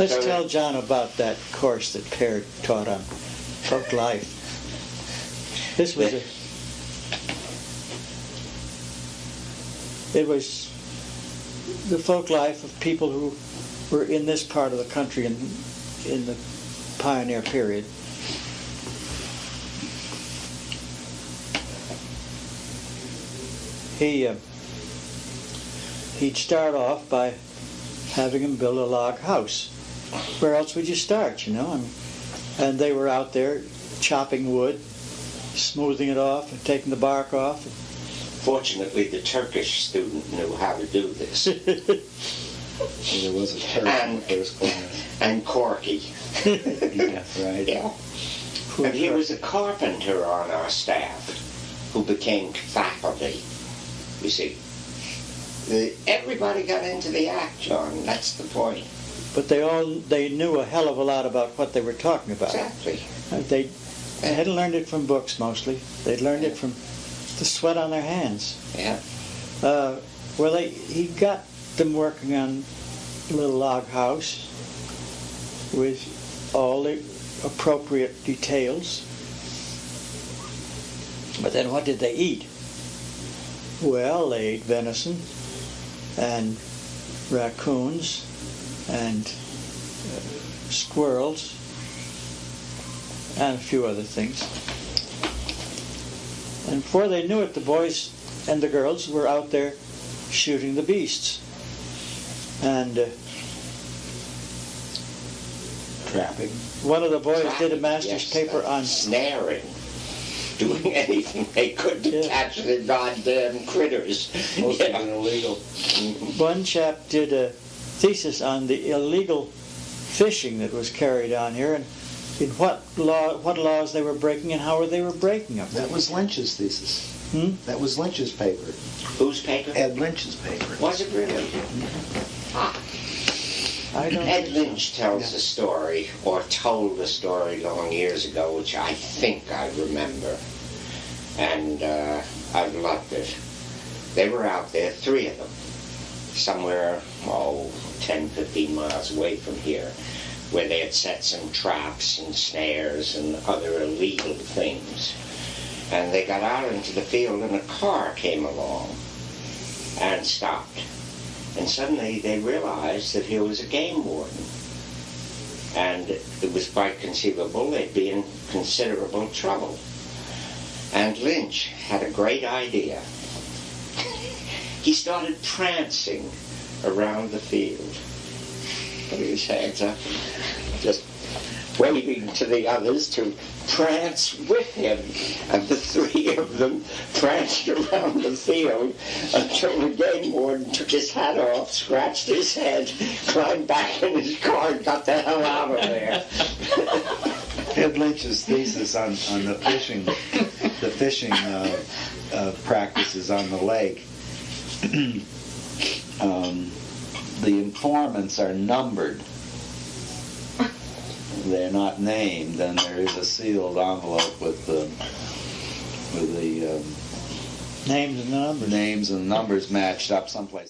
Let's tell John about that course that Per taught on folk life. This was it was the folk life of people who were in this part of the country in the pioneer period. He'd start off by having him build a log house. Where else would you start, you know? And they were out there chopping wood, smoothing it off and taking the bark off. Fortunately, the Turkish student knew how to do this. There was a Turk in the first class. And Corky. Yeah, right. Yeah. And he was a carpenter on our staff who became faculty. You see, everybody got into the act, John. That's the point. But they knew a hell of a lot about what they were talking about. Exactly. They hadn't learned it from books mostly. They'd learned it from the sweat on their hands. Yeah. Well, he got them working on a little log house with all the appropriate details. But then what did they eat? Well, they ate venison and raccoons and squirrels and a few other things. And before they knew it, the boys and the girls were out there shooting the beasts. And Trapping. one of the boys did a master's paper on snaring. Doing anything they could to catch the goddamn critters. Most of it illegal. One chap did a thesis on the illegal fishing that was carried on here and in what laws they were breaking and how they were breaking them. That was Lynch's thesis. That was Lynch's paper. Whose paper? Ed Lynch's paper. Was it really? Ed Lynch tells a story, or told a story long years ago, which I think I remember. And I've loved it. They were out there, 3 of them, somewhere, 10, 15 miles away from here, where they had set some traps and snares and other illegal things. And they got out into the field and a car came along and stopped. And suddenly they realized that here was a game warden. And it was quite conceivable they'd be in considerable trouble. And Lynch had a great idea. He started prancing around the field, putting his hands up, just waving to the others to prance with him. And the 3 of them pranced around the field until the game warden took his hat off, scratched his head, climbed back in his car and got the hell out of there. Ed Lynch's thesis on the fishing practices on the lake. The informants are numbered. They're not named, and there is a sealed envelope with the names and numbers matched up someplace.